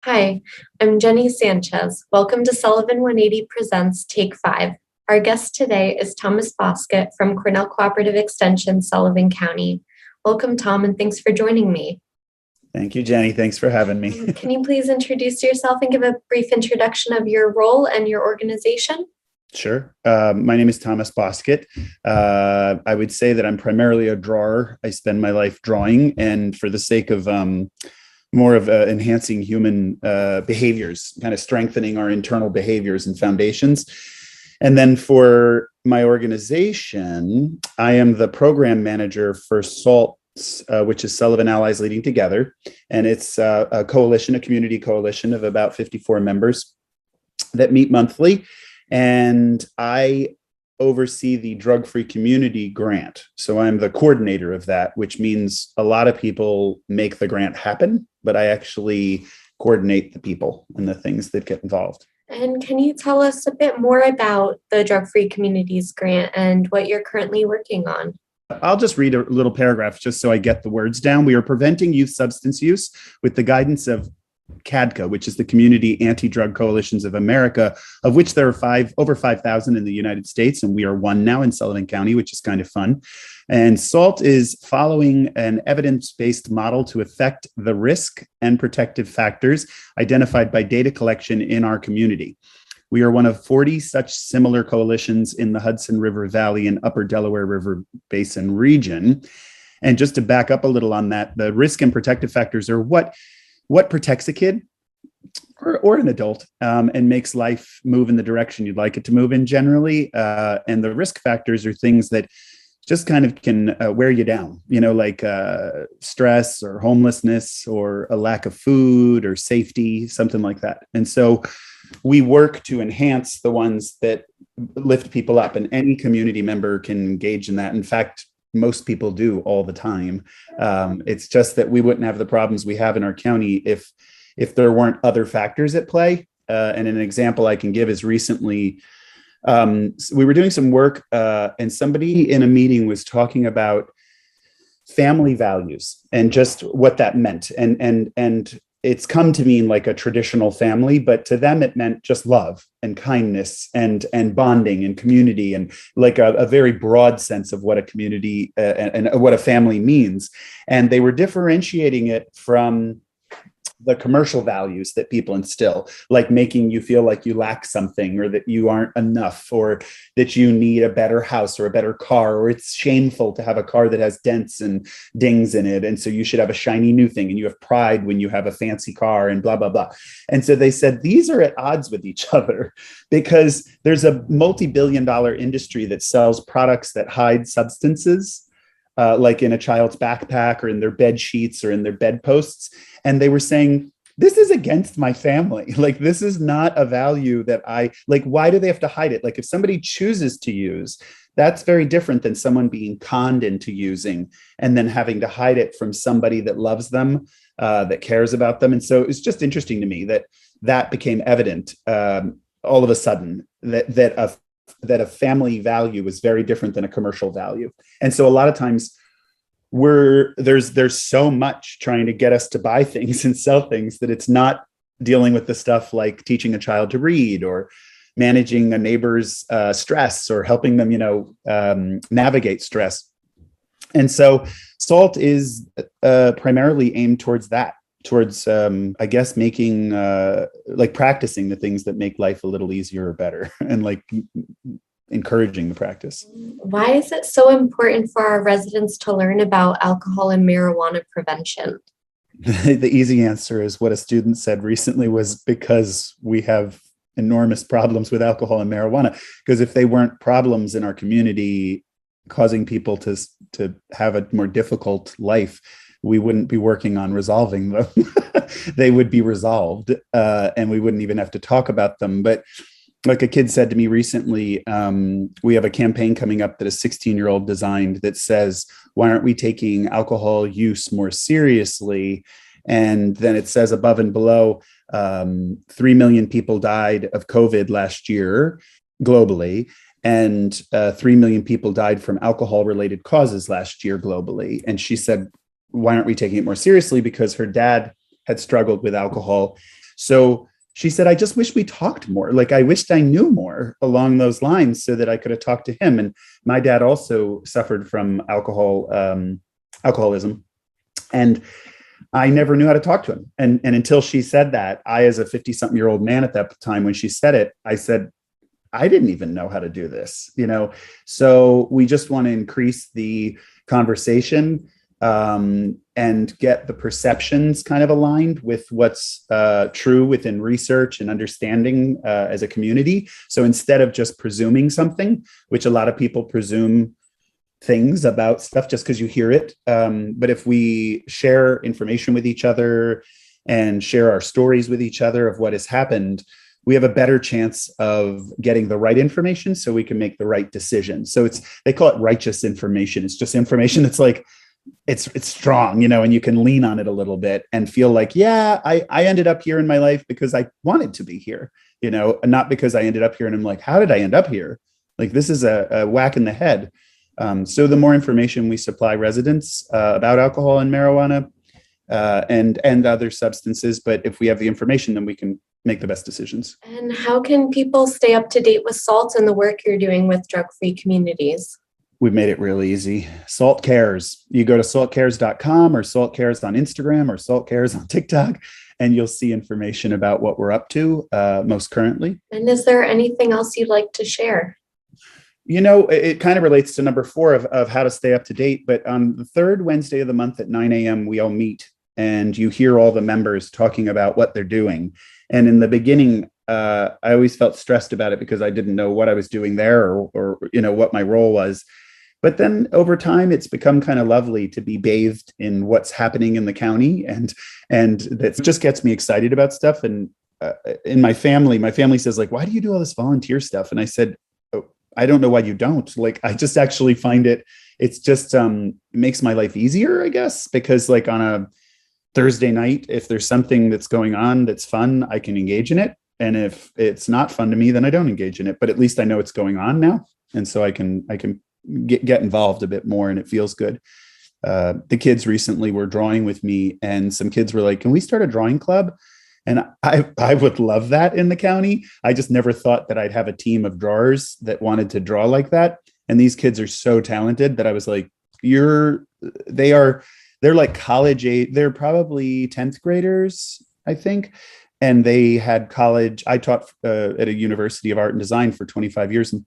Hi, I'm Jenny Sanchez. Welcome to Sullivan 180 Presents Take 5. Our guest today is Thomas Bosket from Cornell Cooperative Extension, Sullivan County. Welcome, Tom, and thanks for joining me. Thank you, Jenny. Thanks for having me. Can you please introduce yourself and give a brief introduction of your role and your organization? Sure. My name is Thomas Bosket. I would say that I'm primarily a drawer. I spend my life drawing, and for the sake of more of enhancing human behaviors, kind of strengthening our internal behaviors and foundations. And then for my organization, I am the program manager for SALT, which is Sullivan Allies Leading Together. And it's a coalition, a community coalition of about 54 members that meet monthly. And I oversee the drug-free community grant. So I'm the coordinator of that, which means a lot of people make the grant happen, but I actually coordinate the people and the things that get involved. And can you tell us a bit more about the Drug-Free Communities Grant and what you're currently working on? I'll just read a little paragraph just so I get the words down. We are preventing youth substance use with the guidance of CADCA, which is the Community Anti-Drug Coalitions of America, of which there are over 5,000 in the United States, and we are one now in Sullivan County, which is kind of fun. And SALT is following an evidence-based model to affect the risk and protective factors identified by data collection in our community. We are one of 40 such similar coalitions in the Hudson River Valley and Upper Delaware River Basin region. And just to back up a little on that, the risk and protective factors are what protects a kid or an adult and makes life move in the direction you'd like it to move in generally. And the risk factors are things that just kind of can wear you down, like stress or homelessness or a lack of food or safety, something like that. And so we work to enhance the ones that lift people up, and any community member can engage in that. In fact, most people do all the time. It's just that we wouldn't have the problems we have in our county if there weren't other factors at play. And an example I can give is recently, we were doing some work and somebody in a meeting was talking about family values and just what that meant. And it's come to mean like a traditional family, but to them it meant just love and kindness and bonding and community, and like a very broad sense of what a community and what a family means. And they were differentiating it from the commercial values that people instill, like making you feel like you lack something, or that you aren't enough, or that you need a better house or a better car, or it's shameful to have a car that has dents and dings in it, and so you should have a shiny new thing, and you have pride when you have a fancy car, and blah, blah, blah. And so they said these are at odds with each other because there's a multi-billion-dollar industry that sells products that hide substances, like in a child's backpack or in their bed sheets or in their bedposts. And they were saying, this is against my family. Like, this is not a value that I like. Why do they have to hide it? Like, if somebody chooses to use, that's very different than someone being conned into using and then having to hide it from somebody that loves them, that cares about them. And so it's just interesting to me that became evident all of a sudden, that a family value is very different than a commercial value. And so a lot of times there's so much trying to get us to buy things and sell things that it's not dealing with the stuff like teaching a child to read or managing a neighbor's stress or helping them, navigate stress. And so SALT is primarily aimed towards that, towards, I guess, making, like practicing the things that make life a little easier or better, and like encouraging the practice. Why is it so important for our residents to learn about alcohol and marijuana prevention? The easy answer is what a student said recently was because we have enormous problems with alcohol and marijuana. Because if they weren't problems in our community causing people to have a more difficult life, we wouldn't be working on resolving them. They would be resolved, and we wouldn't even have to talk about them. But like a kid said to me recently, we have a campaign coming up that a 16-year-old designed that says, why aren't we taking alcohol use more seriously? And then it says above and below, 3 million people died of COVID last year globally, and 3 million people died from alcohol-related causes last year globally. And she said, why aren't we taking it more seriously? Because her dad had struggled with alcohol. So she said, I just wish we talked more. Like, I wished I knew more along those lines so that I could have talked to him. And my dad also suffered from alcoholism. And I never knew how to talk to him. And until she said that, I, as a 50-something-year-old man at that time, when she said it, I said, I didn't even know how to do this, So we just want to increase the conversation and get the perceptions kind of aligned with what's true within research and understanding as a community. So instead of just presuming something, which a lot of people presume things about stuff just because you hear it, but if we share information with each other and share our stories with each other of what has happened, we have a better chance of getting the right information so we can make the right decision. So they call it righteous information. It's just information that's like, it's strong, and you can lean on it a little bit and feel like, yeah, I ended up here in my life because I wanted to be here, and not because I ended up here and I'm like, how did I end up here? Like, this is a whack in the head. So the more information we supply residents about alcohol and marijuana and other substances, but if we have the information, then we can make the best decisions. And how can people stay up to date with SALT and the work you're doing with drug-free communities? We've made it really easy. SALT Cares. You go to saltcares.com or SALT Cares on Instagram or SALT Cares on TikTok, and you'll see information about what we're up to most currently. And is there anything else you'd like to share? It kind of relates to number 4 of how to stay up to date. But on the third Wednesday of the month at 9 a.m., we all meet and you hear all the members talking about what they're doing. And in the beginning, I always felt stressed about it because I didn't know what I was doing there or what my role was. But then over time, it's become kind of lovely to be bathed in what's happening in the county. And that just gets me excited about stuff. And in my family says, like, why do you do all this volunteer stuff? And I said, I don't know why you don't. Like, I just actually find it's just it makes my life easier, I guess, because like on a Thursday night, if there's something that's going on that's fun, I can engage in it. And if it's not fun to me, then I don't engage in it. But at least I know it's going on now. And so I can get involved a bit more and it feels good. The kids recently were drawing with me and some kids were like, can we start a drawing club? And I would love that in the county. I just never thought that I'd have a team of drawers that wanted to draw like that. And these kids are so talented that I was like, they're like college age. They're probably 10th graders, I think. And they had college. I taught at a University of Art and Design for 25 years. And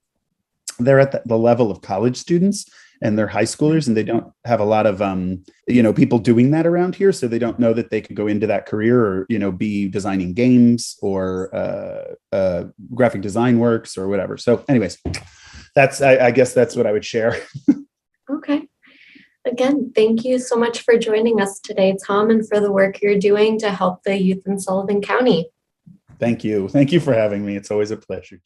they're at the level of college students and they're high schoolers and they don't have a lot of, people doing that around here. So they don't know that they could go into that career or, be designing games or graphic design works or whatever. So anyways, I guess that's what I would share. Okay. Again, thank you so much for joining us today, Tom, and for the work you're doing to help the youth in Sullivan County. Thank you. Thank you for having me. It's always a pleasure.